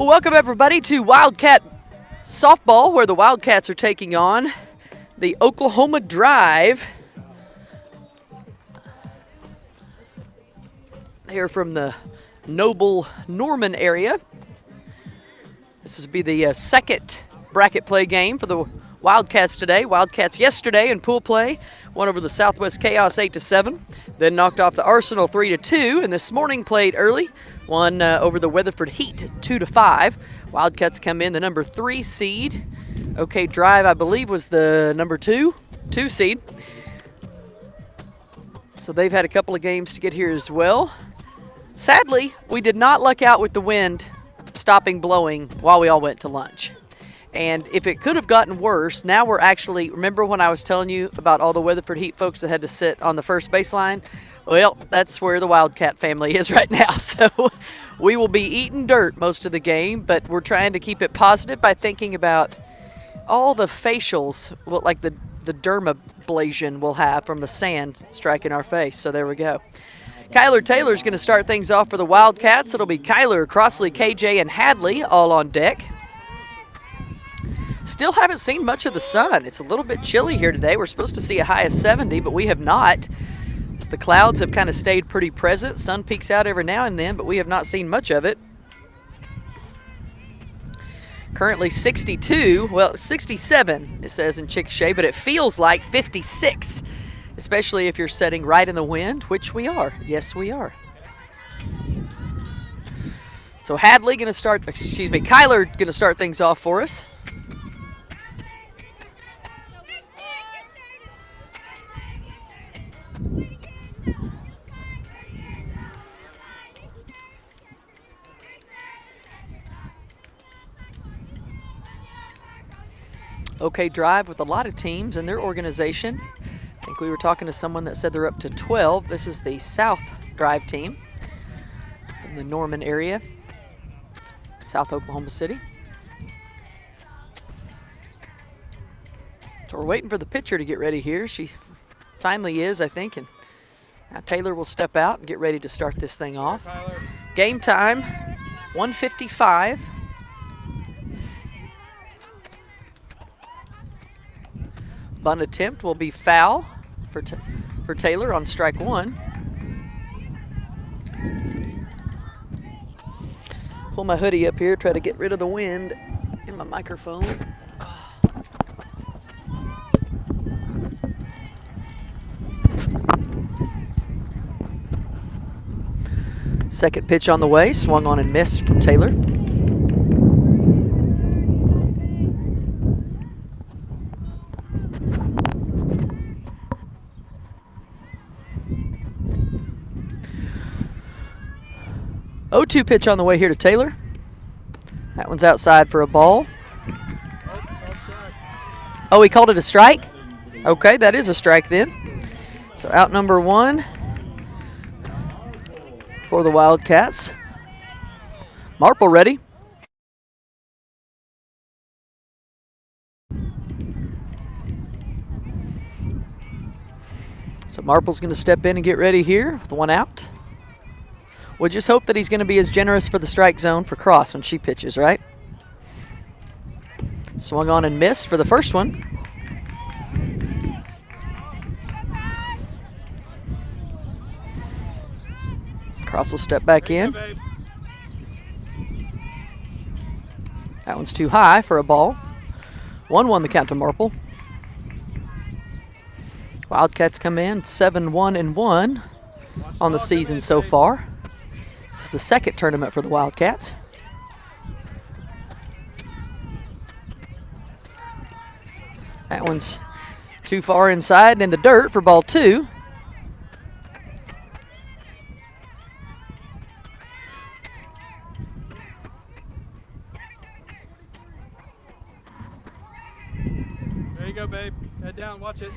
Well, welcome everybody to Wildcat Softball, where the Wildcats are taking on the Oklahoma Drive. They are from the Noble Norman area. This will be the second bracket play game for the Wildcats today. Wildcats yesterday in pool play won over the Southwest Chaos 8-7, then knocked off the Arsenal 3-2, and this morning played early, won over the Weatherford Heat 2-5. Wildcats come in the number 3 seed. OK Drive, I believe, was the number 2 seed. So they've had a couple of games to get here as well. Sadly, we did not luck out with the wind stopping blowing while we all went to lunch. And if it could have gotten worse, now we're actually, remember when I was telling you about all the Weatherford Heat folks that had to sit on the first baseline? Well, that's where the Wildcat family is right now. So we will be eating dirt most of the game, but we're trying to keep it positive by thinking about all the facials, like the dermabrasion we'll have from the sand striking our face. So there we go. Kyler Taylor's going to start things off for the Wildcats. It'll be Kyler, Crossley, KJ, and Hadley all on deck. Still haven't seen much of the sun. It's a little bit chilly here today. We're supposed to see a high of 70, but we have not. The clouds have kind of stayed pretty present. Sun peeks out every now and then, but we have not seen much of it. Currently 62, well, 67, it says in Chickasha, but it feels like 56, especially if you're sitting right in the wind, which we are. Yes, we are. So Hadley going to start, Kyler going to start things off for us. OK Drive with a lot of teams in their organization. I think we were talking to someone that said they're up to 12. This is the South Drive team in the Norman area, South Oklahoma City. So we're waiting for the pitcher to get ready here. She finally is, I think, and now Taylor will step out and get ready to start this thing off. Game time, 1:55. Bunt attempt will be foul for Taylor on strike 1. Pull my hoodie up here, try to get rid of the wind in my microphone. Second pitch on the way, swung on and missed from Taylor. Oh, 0-2 pitch on the way here to Taylor. That one's outside for a ball. Oh, he called it a strike? Okay, that is a strike then. So out number 1 for the Wildcats. Marple ready. So Marple's going to step in and get ready here with 1 out. We'll just hope that he's going to be as generous for the strike zone for Cross when she pitches, right? Swung on and missed for the first one. Cross will step back in. That one's too high for a ball. 1-1 the count to Marple. Wildcats come in 7-1-1 on the season so far. This is the second tournament for the Wildcats. That one's too far inside and in the dirt for ball 2. There you go, babe. Head down, watch it.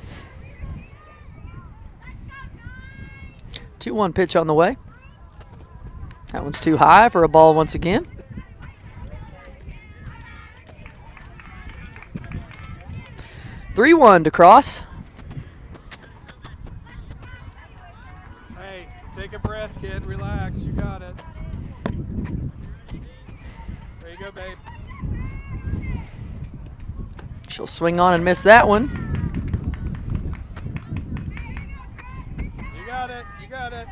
2-1 pitch on the way. That one's too high for a ball once again. Three 3-1 to Cross. Hey, take a breath, kid. Relax. You got it. There you go, babe. She'll swing on and miss that one. You got it. You got it.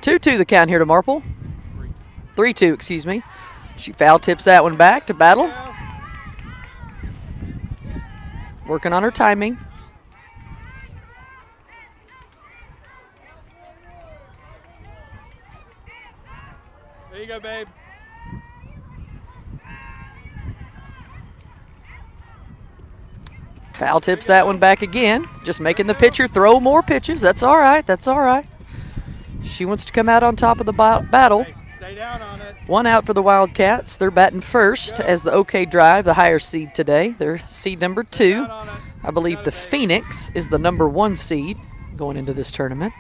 2-2 the count here to Marple. 3-2, excuse me. She foul tips that one back to Battle. Working on her timing. There you go, babe. Foul tips that one back again. Just making the pitcher throw more pitches. That's all right. That's all right. She wants to come out on top of the battle. Hey, stay down on it. One out for the Wildcats. They're batting first as the OK Drive, the higher seed today. They're seed number 2. I believe the Phoenix is the number 1 seed going into this tournament.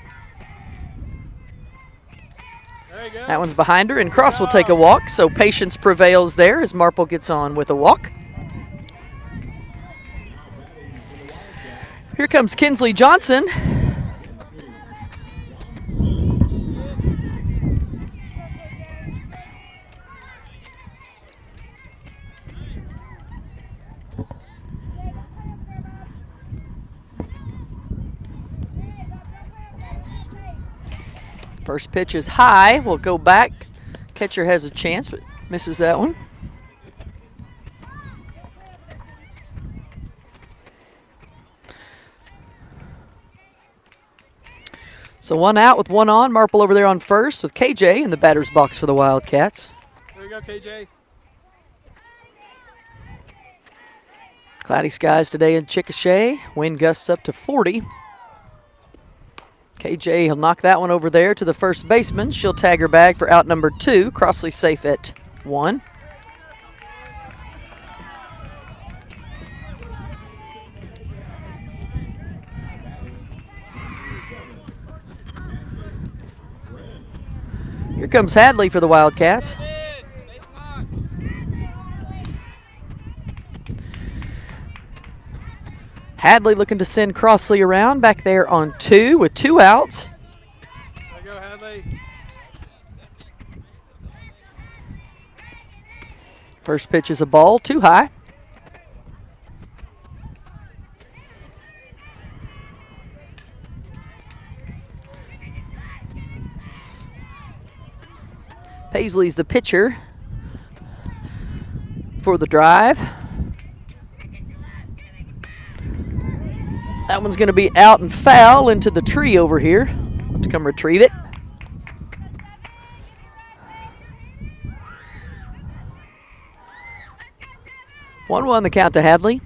There you go. That one's behind her, and Cross will take a walk, so patience prevails there as Marple gets on with a walk. Here comes Kinsley Johnson. First pitch is high. We'll go back. Catcher has a chance, but misses that one. So one out with one on. Marple over there on first with KJ in the batter's box for the Wildcats. There you go, KJ. Cloudy skies today in Chickasha. Wind gusts up to 40. KJ, he'll knock that one over there to the first baseman. She'll tag her bag for out number 2. Crossley safe at 1. Here comes Hadley for the Wildcats. Hadley looking to send Crossley around back there on 2 with 2 outs. There you go, Hadley. First pitch is a ball, too high. Paisley's the pitcher for the Drive. That one's going to be out and foul into the tree over here. Have to come retrieve it. One the count to Hadley.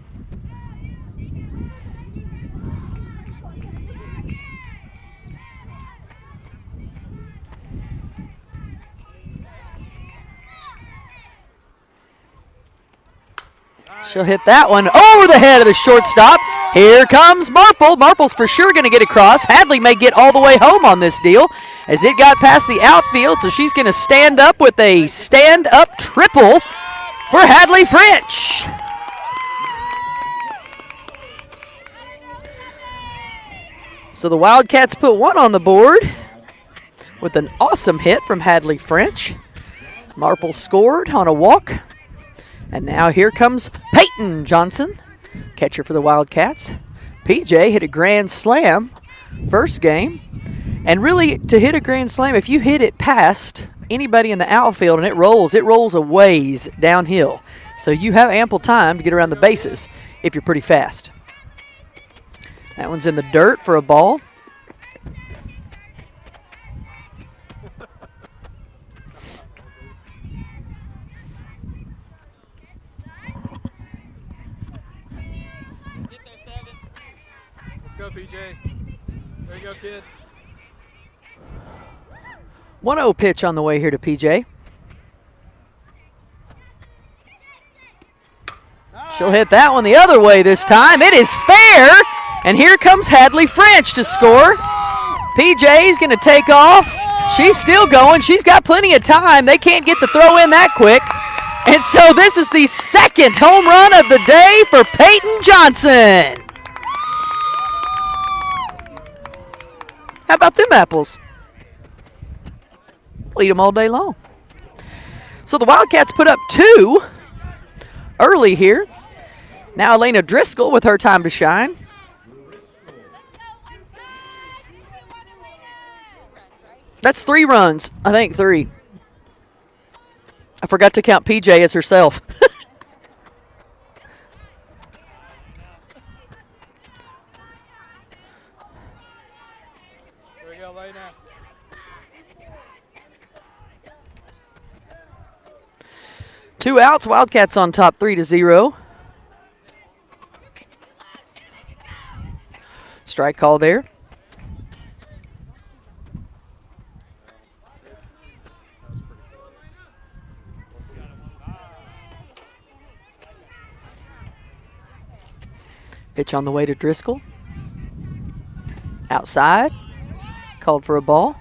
She'll hit that one over the head of the shortstop. Here comes Marple. Marple's for sure going to get across. Hadley may get all the way home on this deal as it got past the outfield, so she's going to stand up with a stand-up triple for Hadley French. So the Wildcats put 1 on the board with an awesome hit from Hadley French. Marple scored on a walk. And now here comes Peyton Johnson, catcher for the Wildcats. PJ hit a grand slam first game. And really, to hit a grand slam, if you hit it past anybody in the outfield and it rolls a ways downhill. So you have ample time to get around the bases if you're pretty fast. That one's in the dirt for a ball. Let's go, PJ. There you go, kid. 1-0 pitch on the way here to PJ. She'll hit that one the other way this time. It is fair, and here comes Hadley French to score. PJ's going to take off. She's still going. She's got plenty of time. They can't get the throw in that quick. And so this is the second home run of the day for Peyton Johnson. How about them apples? We'll eat them all day long. So the Wildcats put up 2 early here. Now Elena Driscoll with her time to shine. That's 3 runs. I think 3. I forgot to count PJ as herself. Here we go, Lena. Two outs. Wildcats on top 3-0. Strike call there. Pitch on the way to Driscoll. Outside. Called for a ball.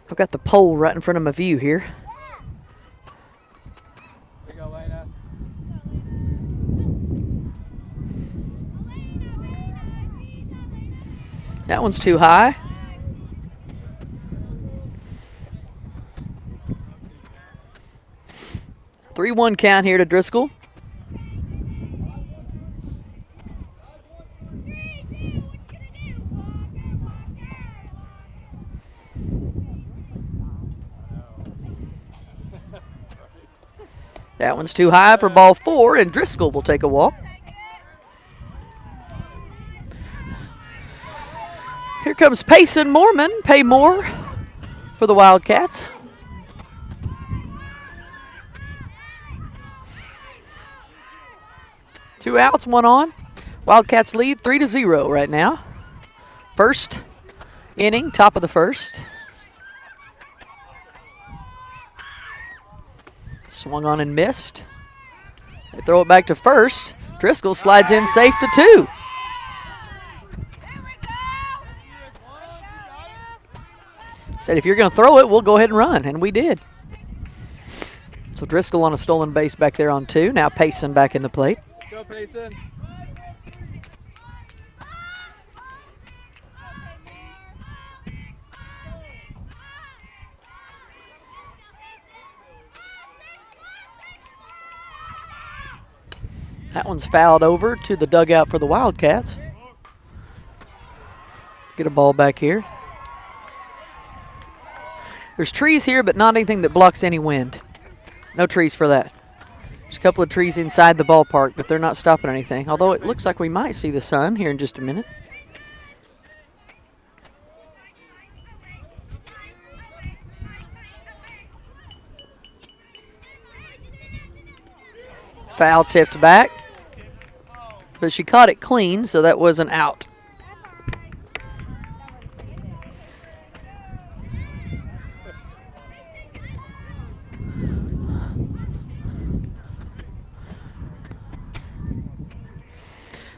I've got the pole right in front of my view here. Here we go, Lena. That one's too high. Three 3-1 count here to Driscoll. That one's too high for ball 4, and Driscoll will take a walk. Here comes Payson Mormon. Pay more for the Wildcats. Two outs, 1 on. Wildcats lead 3-0 right now. First inning, top of the first. Swung on and missed. They throw it back to first. Driscoll slides in safe to 2. Said if you're going to throw it, we'll go ahead and run, and we did. So Driscoll on a stolen base back there on 2. Now Payson back in the plate. Let's go, Payson. That one's fouled over to the dugout for the Wildcats. Get a ball back here. There's trees here, but not anything that blocks any wind. No trees for that. There's a couple of trees inside the ballpark, but they're not stopping anything. Although it looks like we might see the sun here in just a minute. Foul tipped back. But she caught it clean, so that was an out.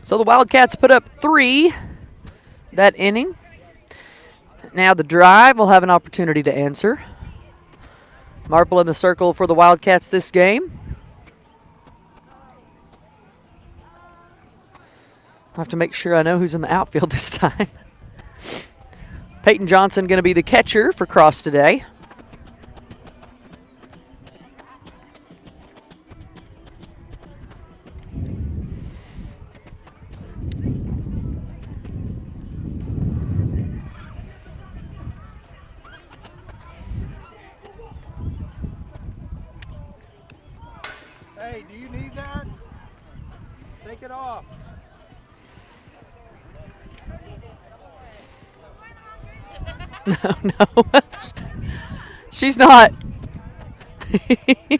So the Wildcats put up 3 that inning. Now the drive will have an opportunity to answer. Marple in the circle for the Wildcats this game. I'll have to make sure I know who's in the outfield this time. Peyton Johnson going to be the catcher for Cross today. Hey, do you need that? Take it off. No. She's not. Take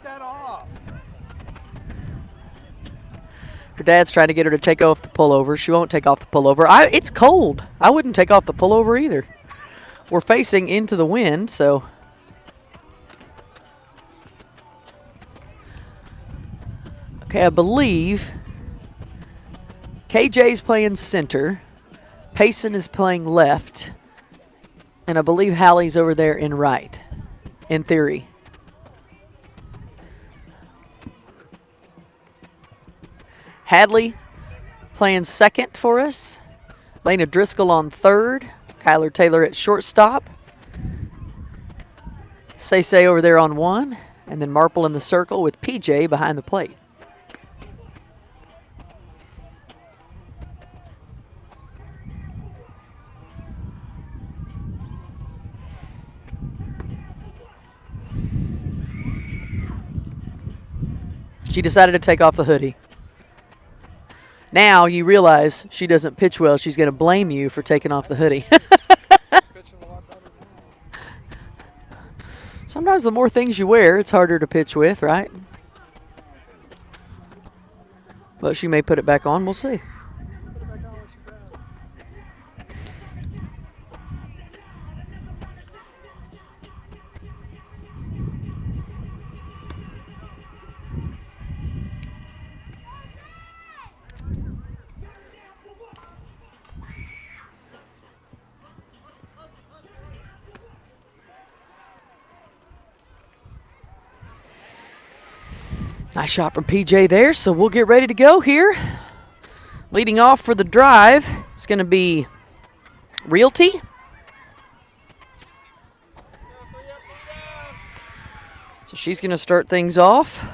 that off. Her dad's trying to get her to take off the pullover. She won't take off the pullover. It's cold. I wouldn't take off the pullover either. We're facing into the wind, so. Okay, I believe KJ's playing center. Payson is playing left. And I believe Hallie's over there in right, in theory. Hadley playing second for us. Lena Driscoll on third. Kyler Taylor at shortstop. Say over there on one. And then Marple in the circle with PJ behind the plate. She decided to take off the hoodie. Now you realize she doesn't pitch well. She's going to blame you for taking off the hoodie. Sometimes the more things you wear, it's harder to pitch with, right? But she may put it back on. We'll see. Nice shot from PJ there, so we'll get ready to go here. Leading off for the drive, it's going to be Realty. So she's going to start things off.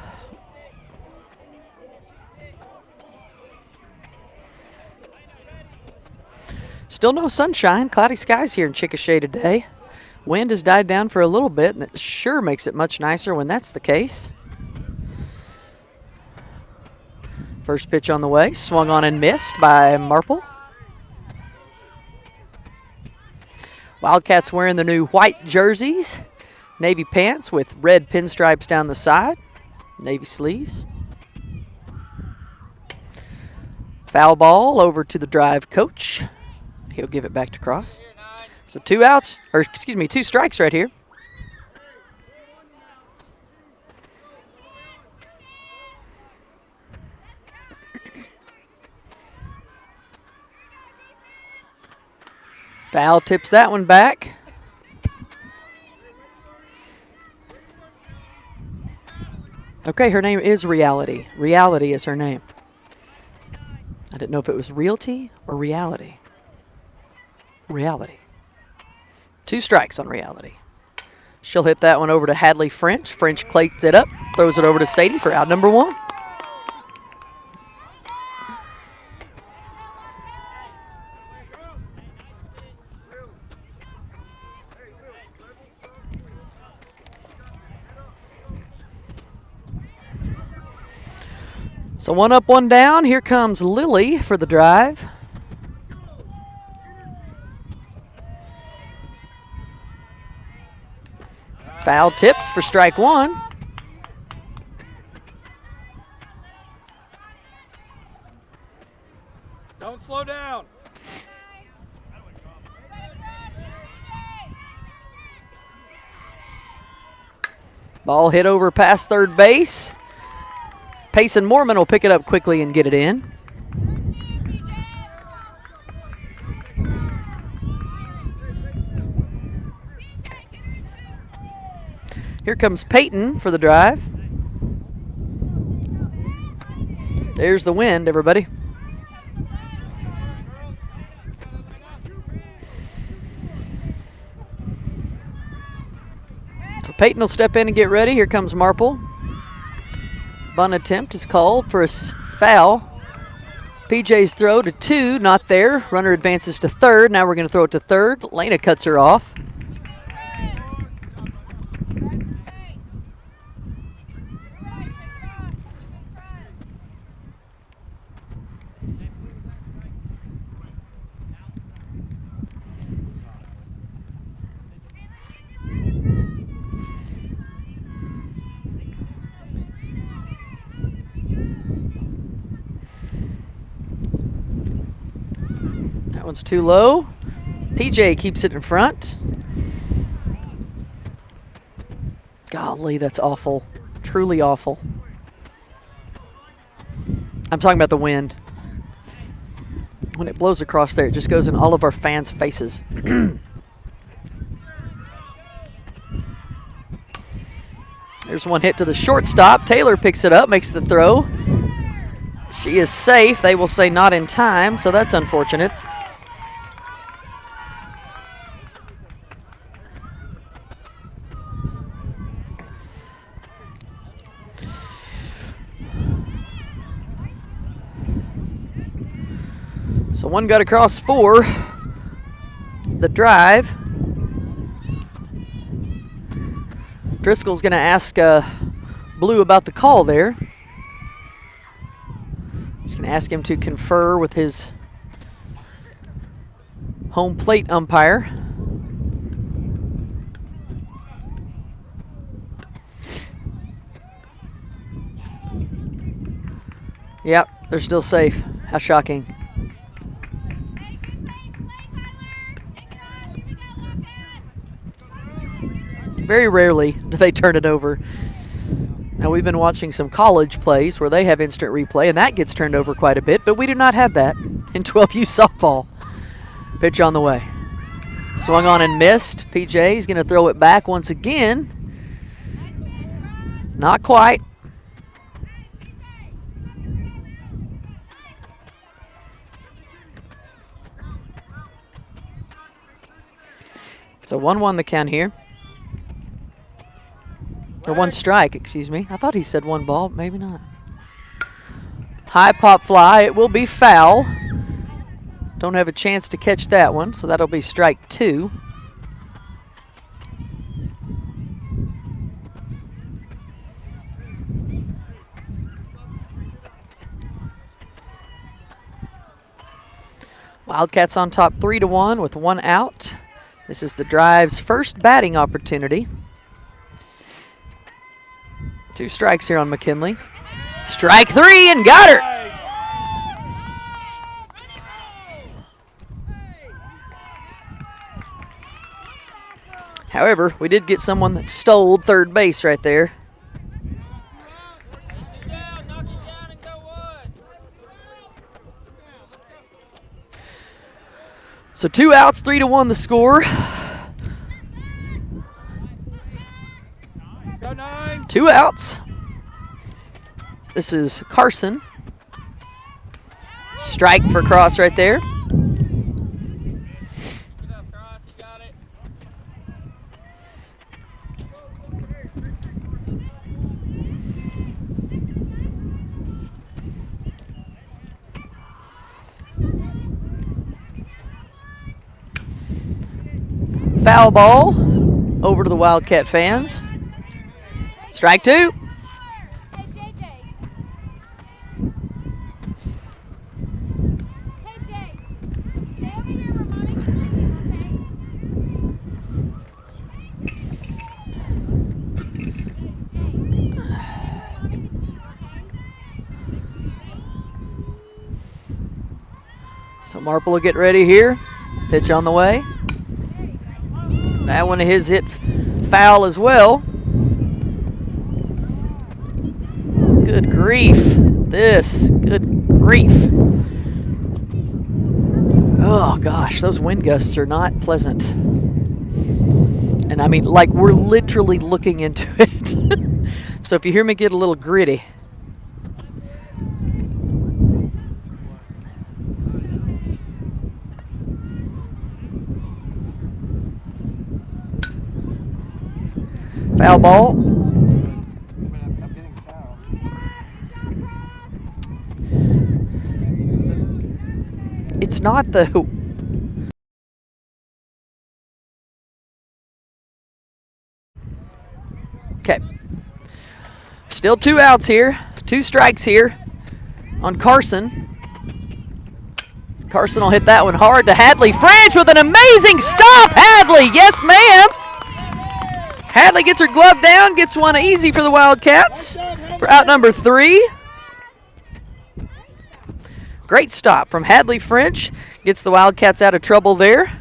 Still no sunshine, cloudy skies here in Chickasha today. Wind has died down for a little bit, and it sure makes it much nicer when that's the case. First pitch on the way, swung on and missed by Marple. Wildcats wearing the new white jerseys, navy pants with red pinstripes down the side, navy sleeves. Foul ball over to the drive coach. He'll give it back to Cross. So two strikes right here. Foul tips that one back. Okay, her name is Reality. Reality is her name. I didn't know if it was Realty or Reality. Reality. Two strikes on Reality. She'll hit that one over to Hadley French. French plates it up, throws it over to Sadie for out number one. So one up, one down. Here comes Lily for the drive. Foul tips for strike one. Don't slow down. Ball hit over past third base. Payson Mormon will pick it up quickly and get it in. Here comes Peyton for the drive. There's the wind, everybody. So Peyton will step in and get ready. Here comes Marple. Bunt attempt is called for a foul. PJ's throw to two, not there. Runner advances to third. Now we're going to throw it to third. Lena cuts her off. That one's too low. PJ keeps it in front. Golly, that's awful. Truly awful. I'm talking about the wind. When it blows across there, it just goes in all of our fans' faces. There's one hit to the shortstop. Taylor picks it up, makes the throw. She is safe. They will say not in time, so that's unfortunate. So one got across 4. The drive. Driscoll's going to ask Blue about the call there. He's going to ask him to confer with his home plate umpire. Yep, they're still safe. How shocking. Very rarely do they turn it over. Now, we've been watching some college plays where they have instant replay, and that gets turned over quite a bit, but we do not have that in 12U softball. Pitch on the way. Swung on and missed. PJ is going to throw it back once again. Not quite. It's a 1-1 the count here. Or 1 strike, excuse me. I thought he said 1 ball. Maybe not. High pop fly. It will be foul. Don't have a chance to catch that one, so that'll be strike 2. Wildcats on top 3-1 with 1 out. This is the drive's first batting opportunity. 2 strikes here on McKinley. Strike 3 and got her. However, we did get someone that stole third base right there. So 2 outs, 3-1 the score. 2 outs. This is Carson. Strike for Cross right there. Foul ball over to the Wildcat fans. Strike 2. Hey, JJ. Hey, Jay. Stay over here where Mommy's drinking, So Marple will get ready here. Pitch on the way. That one of his hit foul as well. Good grief. Good grief. Oh gosh, those wind gusts are not pleasant. And I mean, like, we're literally looking into it. So if you hear me get a little gritty. Foul ball. I'm getting sound. It's not though. Okay. Still 2 outs here. 2 strikes here on Carson. Carson will hit that one hard to Hadley French with an amazing stop. Hadley, yes ma'am. Hadley gets her glove down, gets one easy for the Wildcats for out number 3. Great stop from Hadley French. Gets the Wildcats out of trouble there.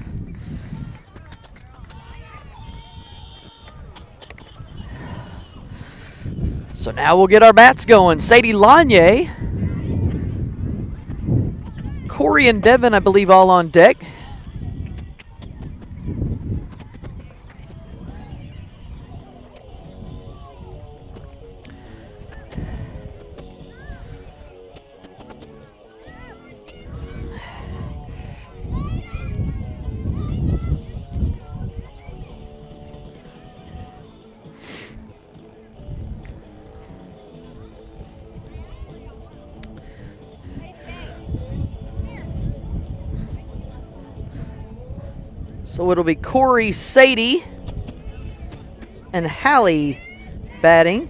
So now we'll get our bats going. Sadie Lanier, Corey and Devin, I believe, all on deck. So it'll be Corey, Sadie, and Hallie batting.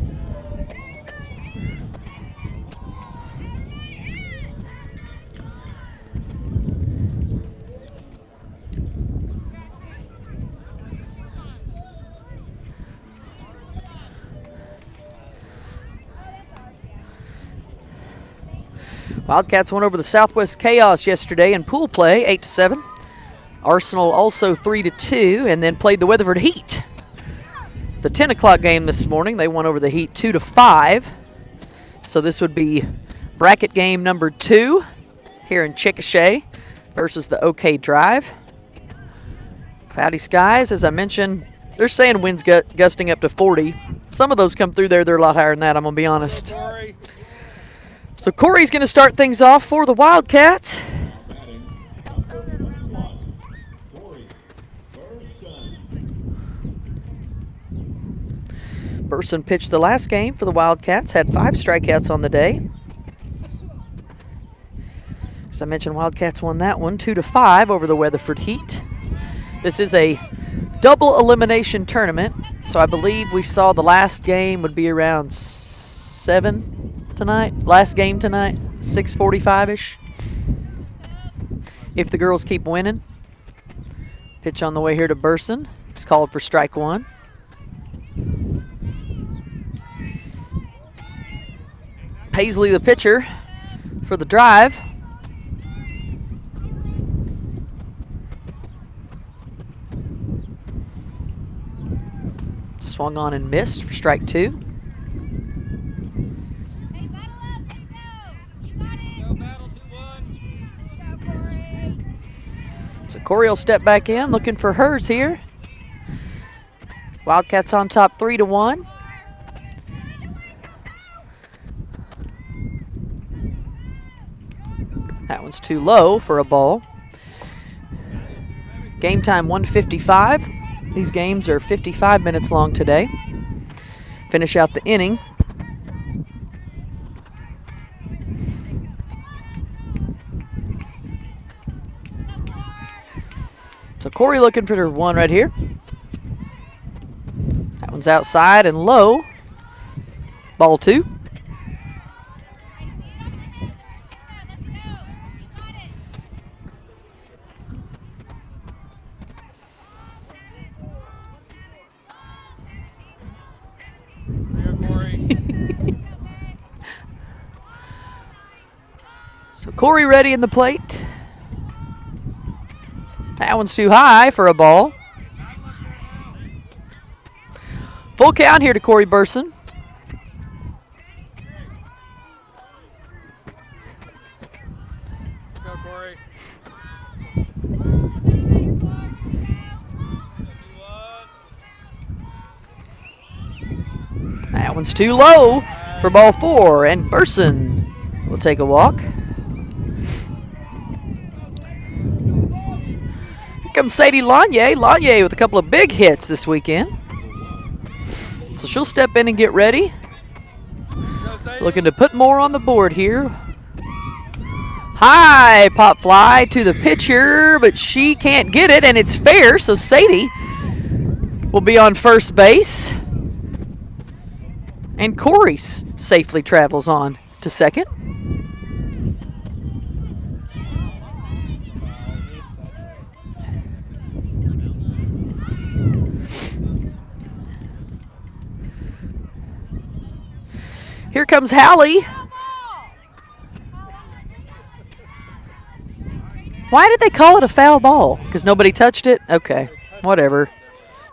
Wildcats went over the Southwest Chaos yesterday in pool play, 8-7. Arsenal also 3-2, and then played the Weatherford Heat. The 10 o'clock game this morning, they won over the Heat 2-5. So this would be bracket game number 2 here in Chickasha versus the OK Drive. Cloudy skies, as I mentioned. They're saying winds gusting up to 40. Some of those come through there. They're a lot higher than that, I'm going to be honest. So Corey's going to start things off for the Wildcats. Burson pitched the last game for the Wildcats, had 5 strikeouts on the day. As I mentioned, Wildcats won that one 2-5 over the Weatherford Heat. This is a double elimination tournament, so I believe we saw the last game would be around 7 tonight. Last game tonight, 6:45-ish. If the girls keep winning. Pitch on the way here to Burson. It's called for strike 1. Paisley, the pitcher, for the Drive. Swung on and missed for strike 2. Hey, battle up. Let's go. You got it. Go, battle 2-1. Go, Corey. So Corey will step back in, looking for hers here. Wildcats on top 3-1. That one's too low for a ball. Game time 1:55. These games are 55 minutes long today. Finish out the inning. So Corey looking for her 1 right here. That one's outside and low. Ball 2. So Corey ready in the plate. That one's too high for a ball. Full count here to Corey Burson. Let's go, Corey. That one's too low for ball 4, and Burson will take a walk. Here comes Sadie Lanier. Lanier with a couple of big hits this weekend. So she'll step in and get ready. Looking to put more on the board here. High pop fly to the pitcher, but she can't get it, and it's fair, so Sadie will be on first base. And Corey safely travels on to second. Here comes Hallie. Why did they call it a foul ball? Because nobody touched it? Okay, whatever.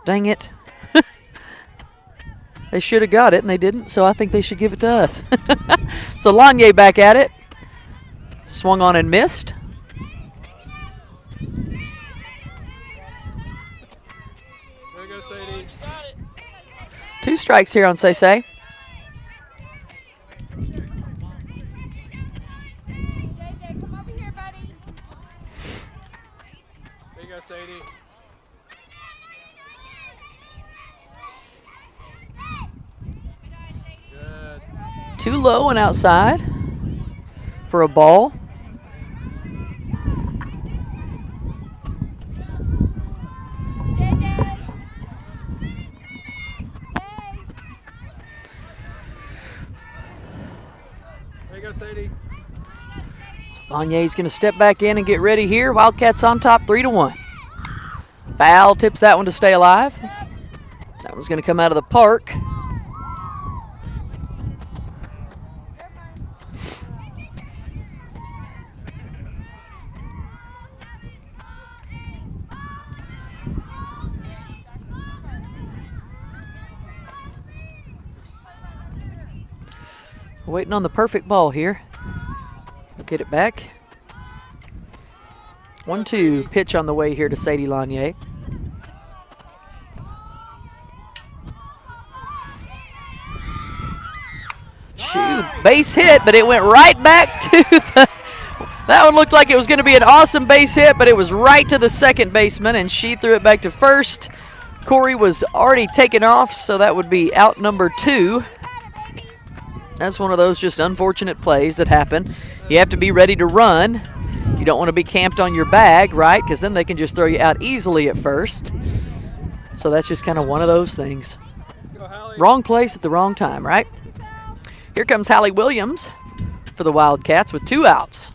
Dang it. They should have got it, and they didn't, so I think they should give it to us. So Lanier back at it. Swung on and missed. There you go, Sadie. 2 strikes here on Say. JJ, come over here, buddy. There you go, Sadie. Good. Too low and outside for a ball. you go, Sadie. So Lanier's going to step back in and get ready here. Wildcats on top 3-1. Foul tips that one to stay alive. That one's going to come out of the park. Waiting on the perfect ball here. We'll get it back. 1-2 pitch on the way here to Sadie Lanier. Shoot, base hit, but it went right back to the... That one looked like it was going to be an awesome base hit, but it was right to the second baseman, and she threw it back to first. Corey was already taken off, so that would be out number 2. That's one of those just unfortunate plays that happen. You have to be ready to run. You don't want to be camped on your bag, right? Because then they can just throw you out easily at first. So that's just kind of one of those things. Wrong place at the wrong time, right? Here comes Hallie Williams for the Wildcats with 2 outs.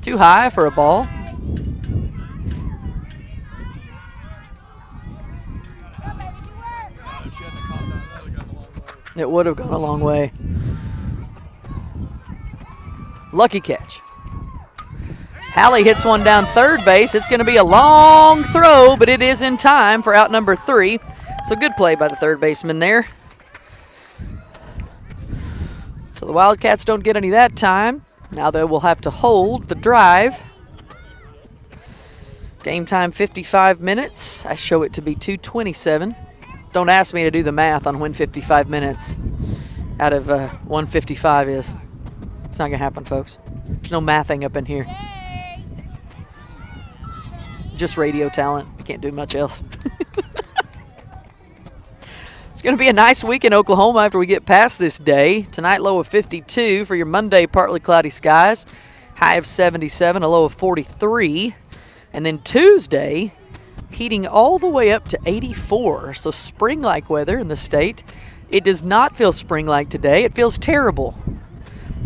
Too high for a ball. It would have gone a long way. Lucky catch. Hallie hits one down third base. It's going to be a long throw, but it is in time for out number 3. So good play by the third baseman there. So the Wildcats don't get any that time. Now they will have to hold the drive. Game time 55 minutes. I show it to be 2:27. Don't ask me to do the math on when 55 minutes out of 155 is. It's not going to happen, folks. There's no mathing up in here. Just radio talent. Can't do much else. It's going to be a nice week in Oklahoma after we get past this day. Tonight, low of 52 for your Monday, partly cloudy skies. High of 77, a low of 43. And then Tuesday, heating all the way up to 84. So spring-like weather in the state. It does not feel spring-like today. It feels terrible.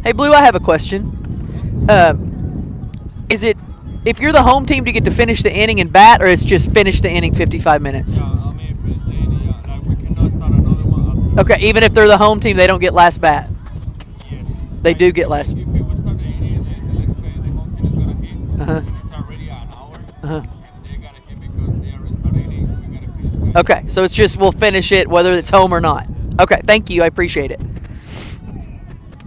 Hey, Blue, I have a question. Is it, if you're the home team, do you get to finish the inning and bat, or it's just finish the inning 55 minutes? Yeah, I mean, finish the inning. Yeah. Like, we cannot start another one. Okay, even if they're the home team, they don't get last bat? Yes. They do get last. If we would start the inning, and let's say the home team is going to hit, Uh-huh. and it's already an hour, Uh-huh. and they got to hit because they already started inning, we got to finish. Okay, so it's just we'll finish it whether it's home or not. Okay, thank you. I appreciate it.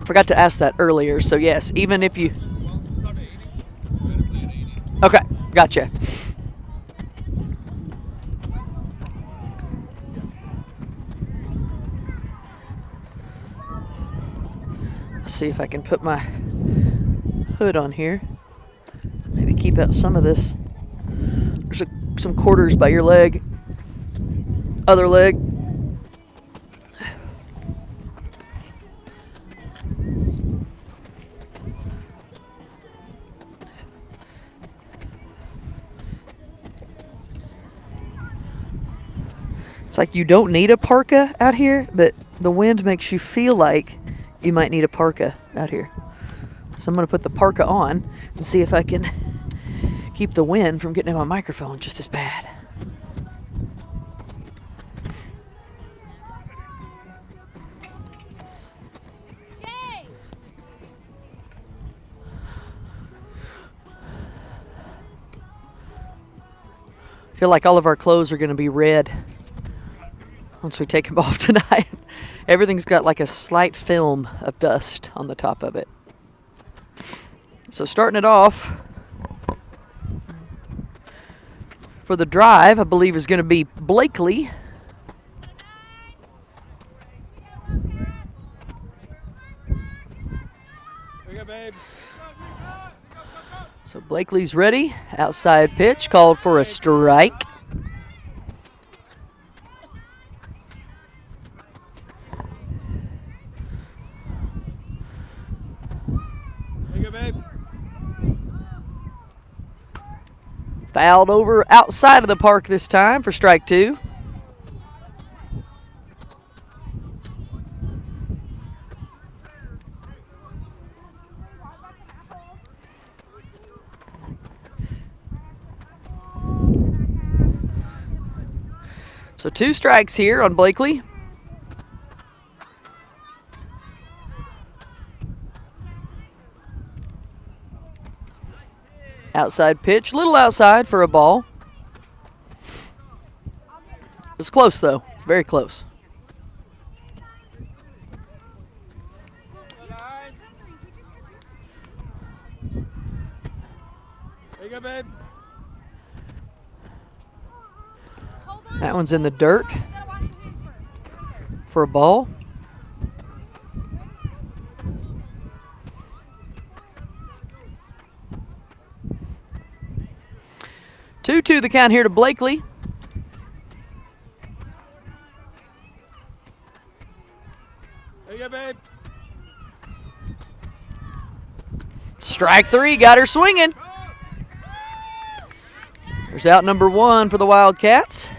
Forgot to ask that earlier, so yes, even if you... Start the inning, we got to play the inning. Okay, gotcha. Let's see if I can put my hood on here. Maybe keep out some of this. There's some quarters by your leg. Other leg. It's like you don't need a parka out here, but the wind makes you feel like you might need a parka out here. So I'm going to put the parka on and see if I can keep the wind from getting in my microphone just as bad. I feel like all of our clothes are going to be red once we take them off tonight. Everything's got like a slight film of dust on the top of it. So starting it off for the drive, I believe, is going to be Blakely. Here you go, babe. So Blakely's ready. Outside pitch called for a strike. Here you go, babe. Fouled over outside of the park this time for strike 2. So 2 strikes here on Blakely. Outside pitch, little outside for a ball. It's close though, very close. There you go, babe. That one's in the dirt for a ball. Two the count here to Blakely. There you go, babe. Strike 3, got her swinging. There's out number 1 for the Wildcats.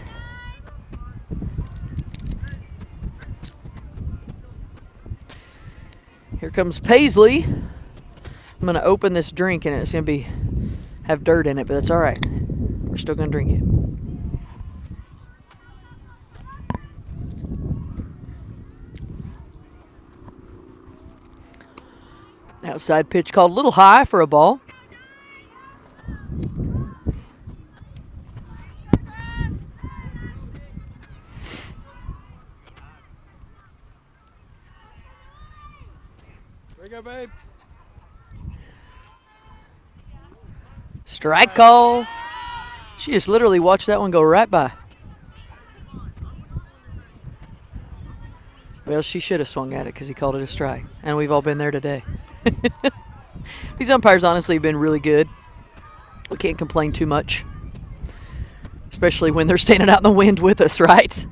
Here comes Paisley. I'm going to open this drink and it's going to have dirt in it, but that's all right. We're still going to drink it. Outside pitch called a little high for a ball. There you go, babe. Strike call. She just literally watched that one go right by. Well, she should have swung at it because he called it a strike. And we've all been there today. These umpires honestly have been really good. We can't complain too much. Especially when they're standing out in the wind with us, right?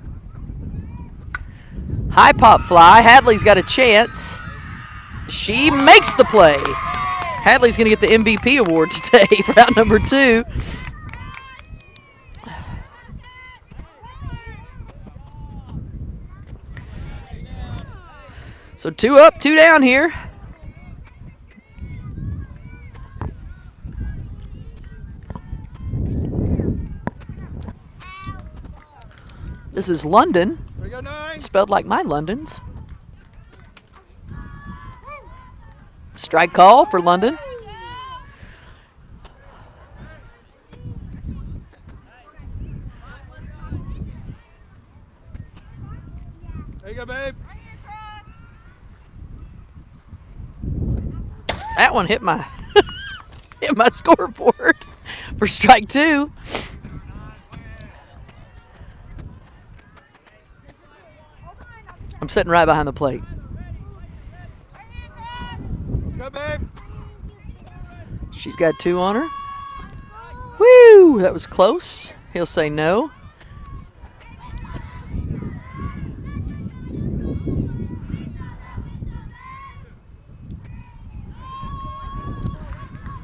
High pop fly. Hadley's got a chance. She makes the play. Hadley's going to get the MVP award today for out number 2. So 2 up, 2 down here. This is London, There you go, 9. spelled like my Londons. Strike call for London. There you go, babe. That one hit my hit my scoreboard for strike 2. I'm sitting right behind the plate. Let's go, babe. She's got 2 on her. Woo! That was close. He'll say no.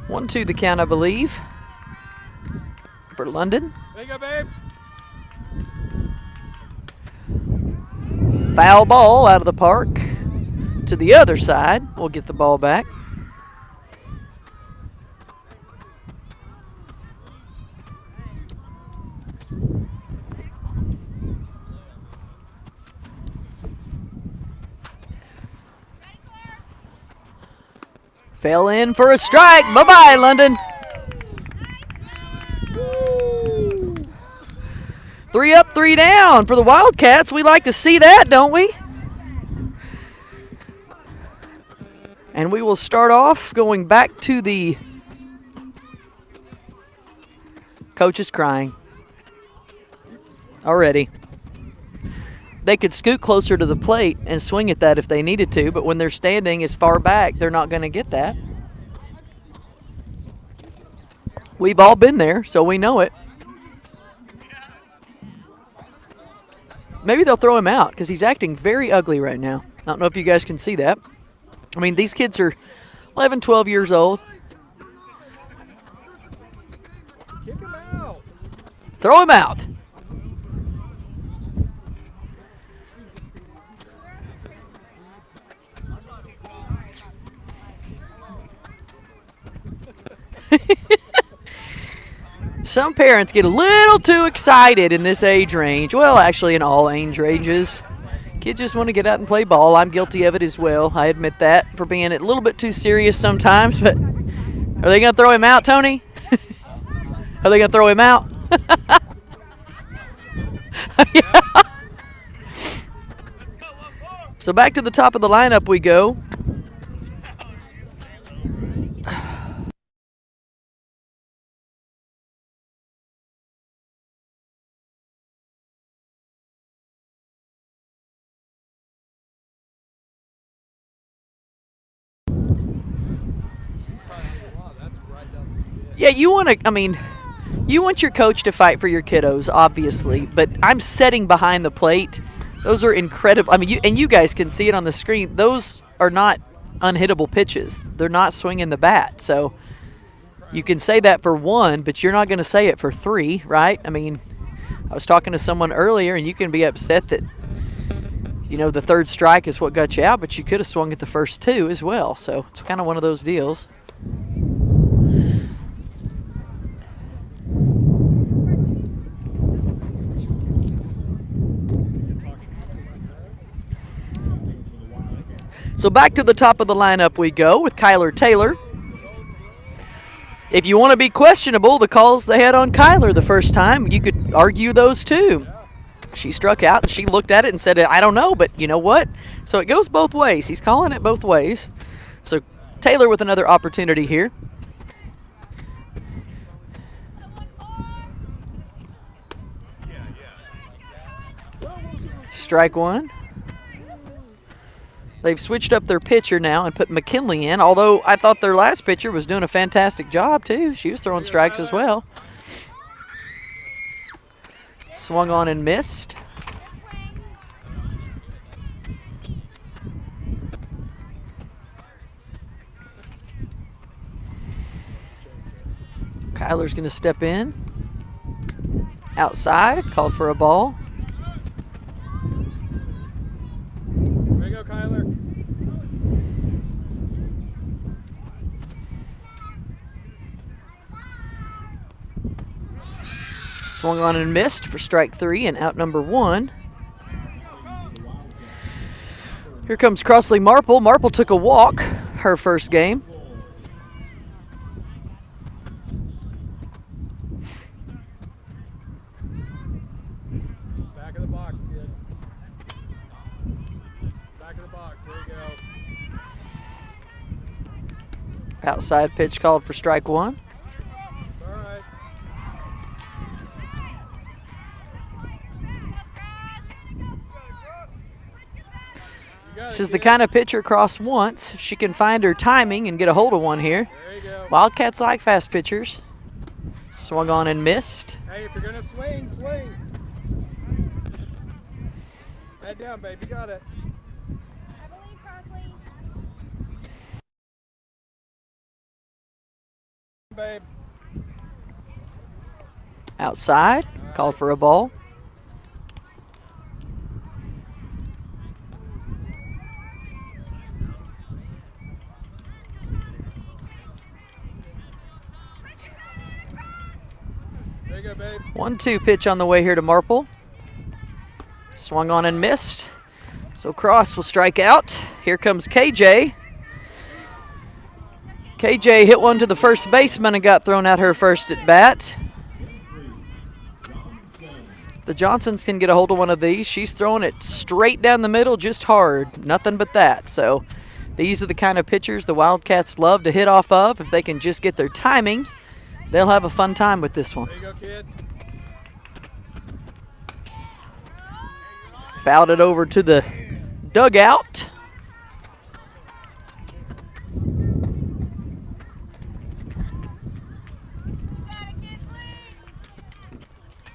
One, 2 the count, I believe, for London. There you go, babe. Foul ball out of the park to the other side. We'll get the ball back. Fell in for a strike. Bye-bye, London. 3 up, 3 down for the Wildcats. We like to see that, don't we? And we will start off going back to the coach is crying already. They could scoot closer to the plate and swing at that if they needed to, but when they're standing as far back, they're not going to get that. We've all been there, so we know it. Maybe they'll throw him out because he's acting very ugly right now. I don't know if you guys can see that. I mean, these kids are 11, 12 years old. Kick him out. Throw him out. Some parents get a little too excited in this age range. Well, actually, in all age ranges. Kids just want to get out and play ball. I'm guilty of it as well. I admit that, for being a little bit too serious sometimes. But are they going to throw him out, Tony? Are they going to throw him out? Yeah. So back to the top of the lineup we go. Yeah, you want to, you want your coach to fight for your kiddos, obviously, but I'm setting behind the plate. Those are incredible. You guys can see it on the screen. Those are not unhittable pitches. They're not swinging the bat. So you can say that for one, but you're not going to say it for three, right? I was talking to someone earlier, and you can be upset that, the third strike is what got you out, but you could have swung at the first two as well. So it's kind of one of those deals. So back to the top of the lineup we go with Kyler Taylor. If you want to be questionable, the calls they had on Kyler the first time, you could argue those too. She struck out and she looked at it and said, I don't know, but you know what? So it goes both ways. He's calling it both ways. So Taylor with another opportunity here. Strike one. They've switched up their pitcher now and put McKinley in, although I thought their last pitcher was doing a fantastic job too. She was throwing strikes as well. Swung on and missed. Kyler's going to step in. Outside, called for a ball. There you go, Kyler. Swung on and missed for strike three and out number one. Here comes Crossley Marple. Marple took a walk her first game. Back of the box, kid. Back of the box. There you go. Outside pitch called for strike one. All right. This is the kind of pitcher Cross wants. If she can find her timing and get a hold of one here. There you go. Wildcats like fast pitchers. Swung on and missed. Hey, if you're gonna swing, swing. Head down, babe. You got it. I believe Crossley. Babe. Outside, called for a ball. There you go, babe. 1-2 pitch on the way here to Marple. Swung on and missed. So Cross will strike out. Here comes KJ. KJ hit one to the first baseman and got thrown out her first at bat. The Johnsons can get a hold of one of these. She's throwing it straight down the middle, just hard. Nothing but that. So these are the kind of pitchers the Wildcats love to hit off of. If they can just get their timing, they'll have a fun time with this one. There you go, kid. Fouled it over to the dugout.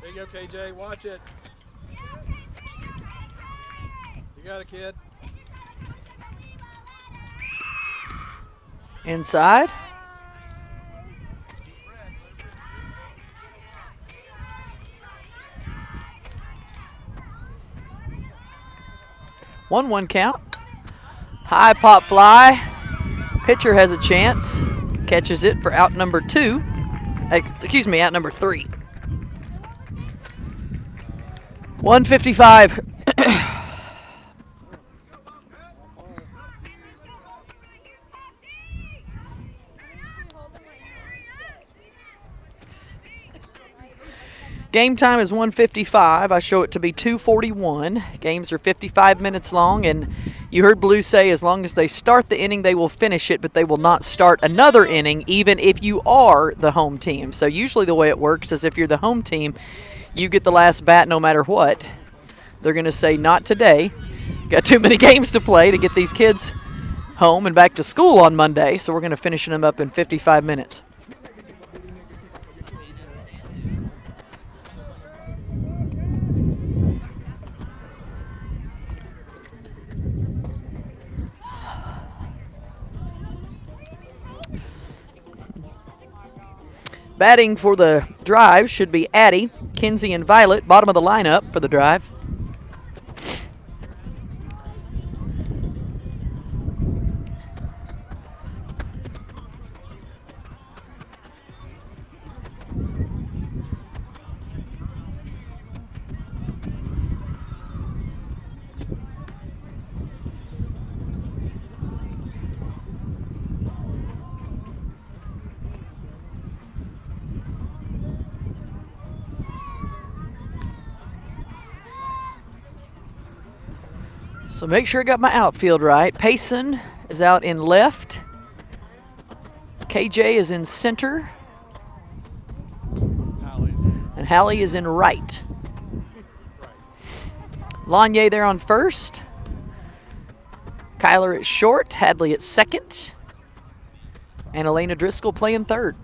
There you go, KJ. Watch it. You got it, kid. Inside. One count. High pop fly. Pitcher has a chance. Catches it for out number two. Excuse me, out number 3. 155. Game time is 1:55. I show it to be 2:41. Games are 55 minutes long, and you heard Blue say as long as they start the inning, they will finish it, but they will not start another inning, even if you are the home team. So usually the way it works is if you're the home team, you get the last bat no matter what. They're going to say, not today. Got too many games to play to get these kids home and back to school on Monday, so we're going to finish them up in 55 minutes. Batting for the Drive should be Addie, Kinsey, and Violet, bottom of the lineup for the Drive. So make sure I got my outfield right. Payson is out in left. KJ is in center. And Hallie is in right. Lanier there on first. Kyler at short. Hadley at second. And Elena Driscoll playing third.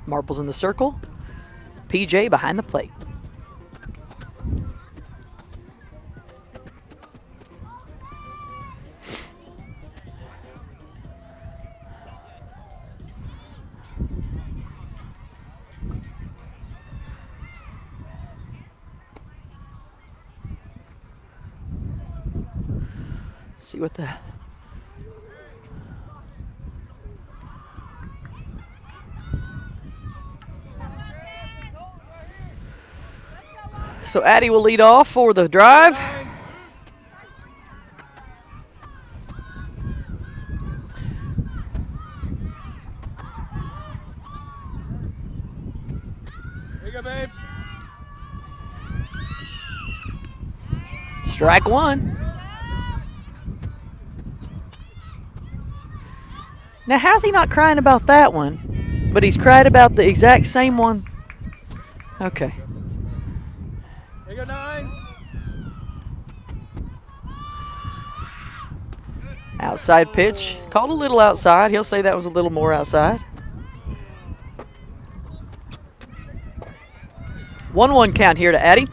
Marple's in the circle. PJ behind the plate. See what the So Addie will lead off for the Drive. Here you go, babe. Strike one. Now, how's he not crying about that one? But he's cried about the exact same one. Okay. Here you go, Nines. Outside pitch. Called a little outside. He'll say that was a little more outside. 1-1 count here to Addie.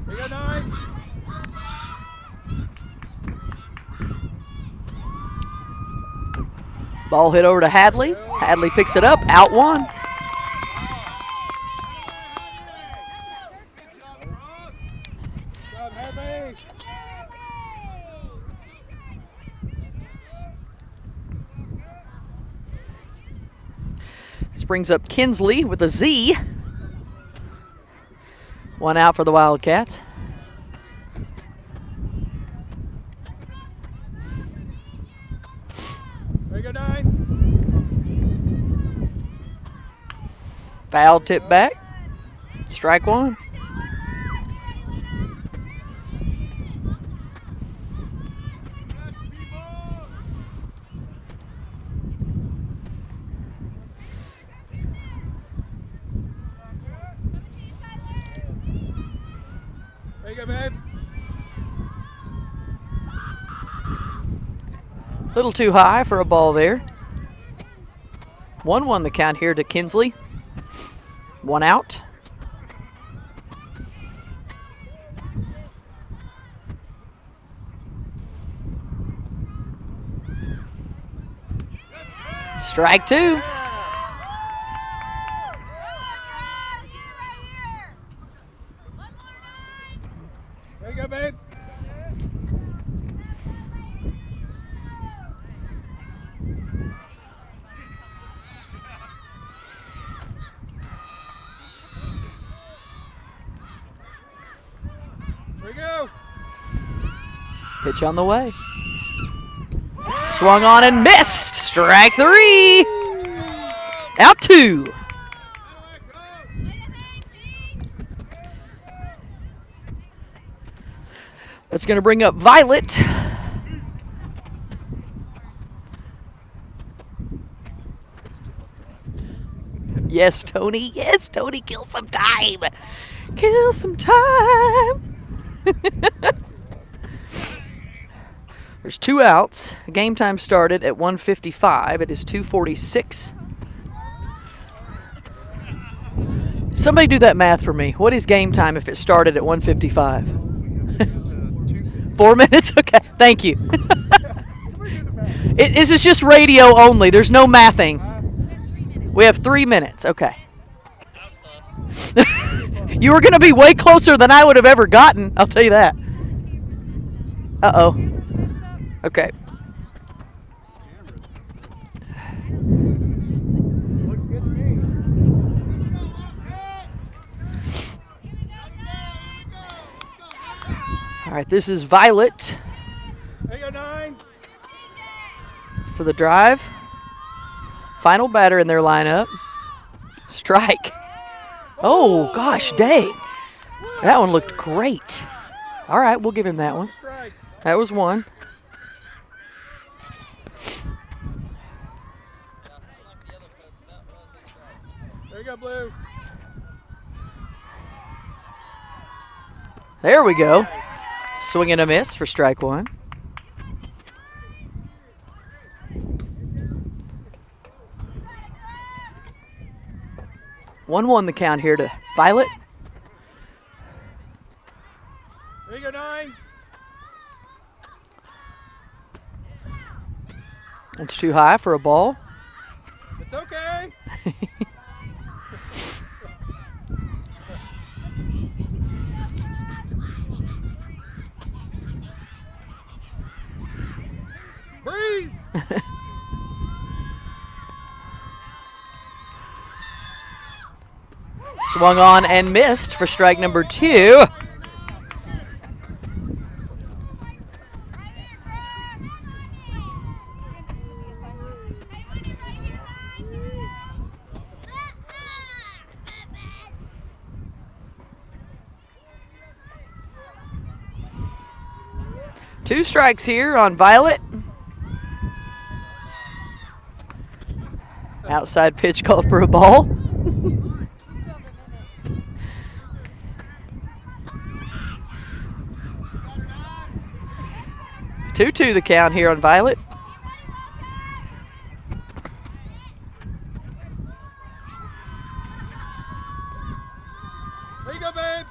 Here you go, Nines. Ball hit over to Hadley. Hadley picks it up. Out one. Good job, Heavy. This brings up Kinsley with a Z. One out for the Wildcats. Here you go, Nines. Foul tip back. Strike one. Here you go, babe. Little too high for a ball there. 1-1 the count here to Kinsley. One out. Strike two. Here you go, babe. go. Pitch on the way. Swung on and missed. Strike 3. Out 2. That's going to bring up Violet. Yes, Tony. Yes, Tony. Kill some time. Kill some time. There's 2 outs. Game time started at 1:55. It is 2:46. Somebody do that math for me. What is game time if it started at 1:55? 4 minutes? Okay, thank you. This is just radio only. There's no mathing. We have 3 minutes. Okay. You were going to be way closer than I would have ever gotten. I'll tell you that. Uh-oh. Okay. Looks good to me. All right, this is Violet There you go, 9. for the drive. Final batter in their lineup. Strike. Oh, gosh, dang. That one looked great. All right, we'll give him that one. Strike. That was 1. There you go, Blue. There we go. Swing and a miss for strike 1. One the count here to Violet. There you go, 9. It's too high for a ball. It's okay. Breathe. Swung on and missed for strike number 2. Two strikes here on Violet. Outside pitch called for a ball. 2-2 the count here on Violet. There you go, babe.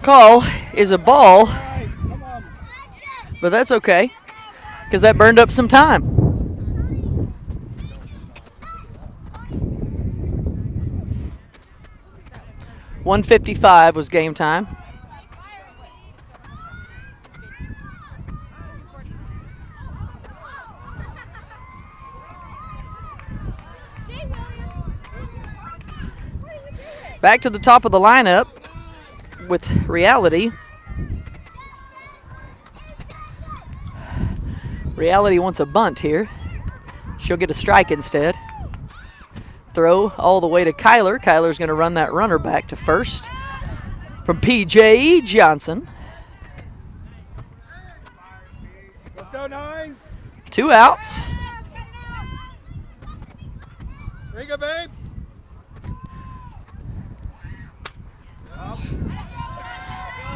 Call is a ball, All right, come on. but that's okay because that burned up some time. 1:55 was game time. Back to the top of the lineup with Reality. Reality wants a bunt here. She'll get a strike instead. Throw all the way to Kyler. Kyler's going to run that runner back to first from P.J. Johnson. Let's go, 9. 2 outs. There you go, babe.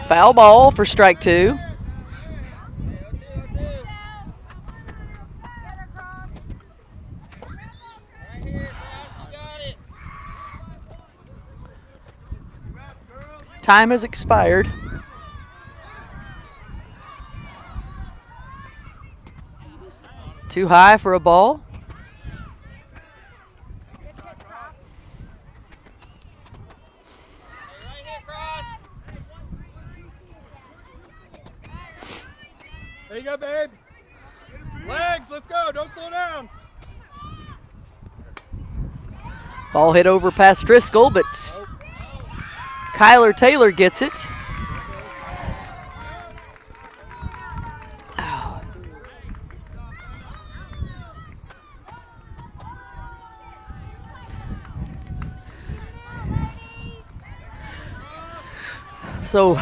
Foul ball for strike 2. Time has expired. Too high for a ball. There you go, babe. Legs, let's go. Don't slow down. Ball hit over past Driscoll, but Kyler Taylor gets it. Oh. So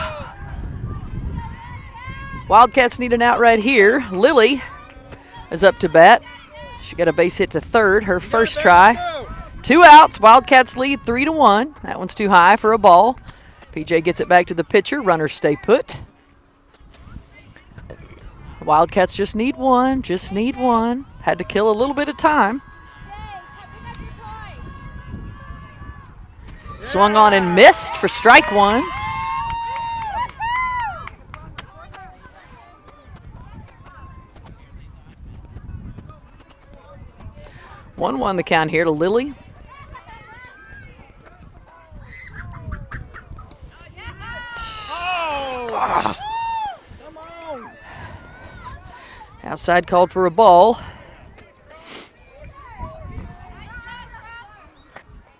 Wildcats need an out right here. Lily is up to bat. She got a base hit to third, her first try. 2 outs, Wildcats lead 3-1. That one's too high for a ball. PJ gets it back to the pitcher, runners stay put. Wildcats just need one, Had to kill a little bit of time. Swung on and missed for strike one. One the count here to Lily. Outside called for a ball.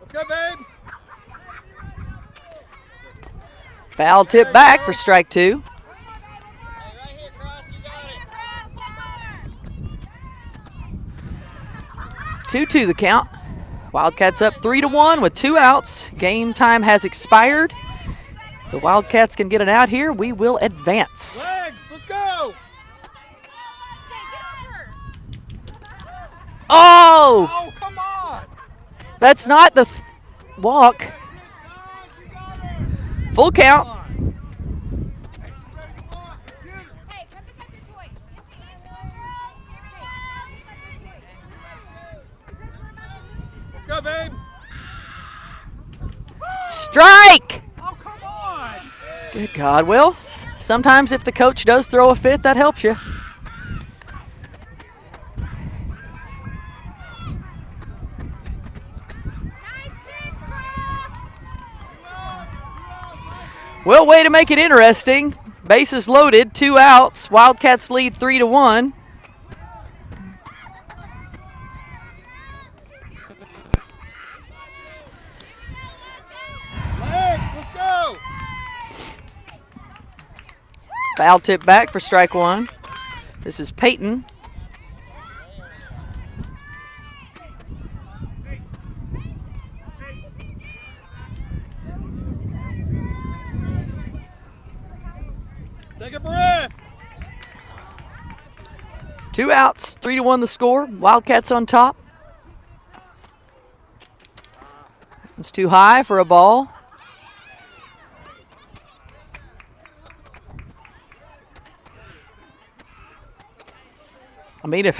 Let's go, babe. Foul tip back for strike two. Right here, Cross. You got it. 2-2 the count. Wildcats up 3-1 with 2 outs. Game time has expired. If the Wildcats can get an out here, we will advance. Legs, let's go. Oh! Oh, come on. That's not the walk. Full count. Hey, come pick up your toy. Let's go, babe. Strike! Oh, come on. Good God. Well, sometimes if the coach does throw a fit, that helps you. Well, way to make it interesting. Bases loaded, 2 outs. Wildcats lead 3-1. Legs, let's go. Foul tip back for strike one. This is Peyton. Take a breath. 2 outs, 3-1 the score. Wildcats on top. It's too high for a ball. I mean, if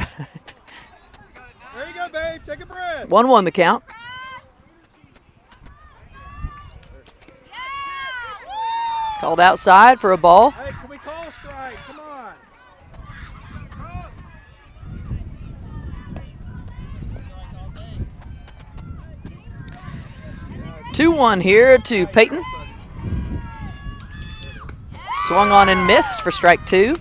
There you go, babe. Take a breath. 1-1 the count. Called outside for a ball. Hey, can we call a strike? Come on. 2-1 here to Peyton. Swung on and missed for strike two.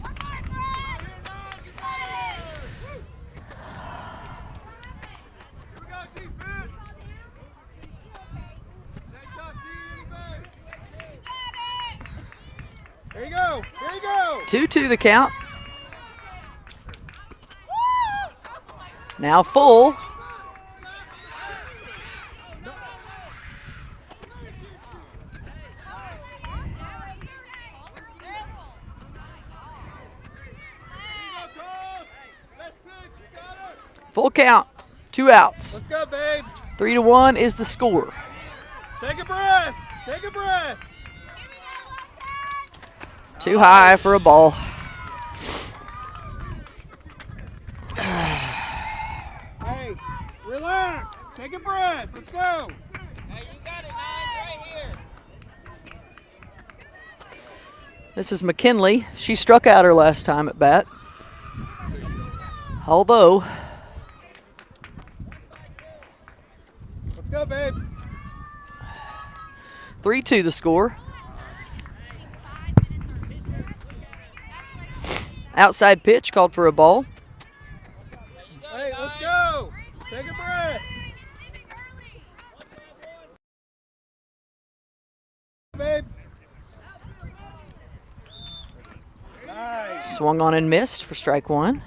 There you go. There you go. 2-2 the count. Now full. Full count, 2 outs. Let's go, babe. 3-1 is the score. Take a breath. Take a breath. Too high for a ball. Hey, relax. Take a breath. Let's go. Hey, you got it, Nines, right here. This is McKinley. She struck out her last time at bat. Although, Let's go, babe. 3-2 the score. Outside pitch called for a ball. Hey, let's go. Take a breath. Babe. Nice. Swung on and missed for strike one.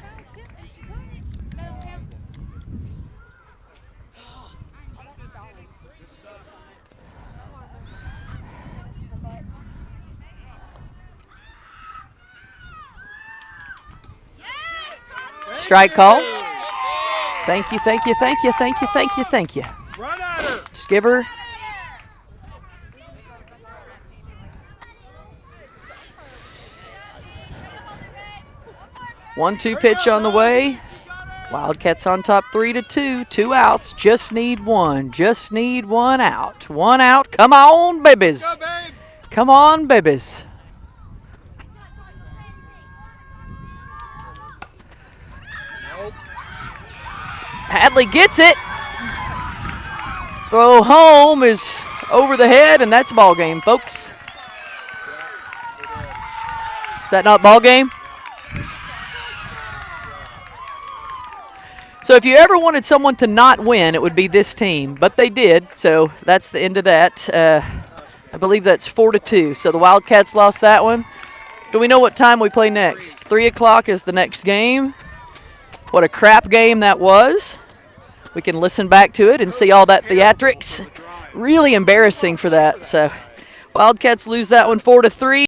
Strike call. Thank you, thank you, thank you, thank you, thank you, thank you. Run at her. Just give her. One-two pitch on the way. Wildcats on top 3-2. 2 outs. Just need one. Just need one out. One out. Come on, babies. Go, babe. Come on, babies. Nope. Hadley gets it. Throw home is over the head, and that's ball game, folks. Is that not ball game? So if you ever wanted someone to not win, it would be this team. But they did, so that's the end of that. I believe that's 4-2. So the Wildcats lost that one. Do we know what time we play next? 3 o'clock is the next game. What a crap game that was. We can listen back to it and see all that theatrics. Really embarrassing for that. So Wildcats lose that one 4-3.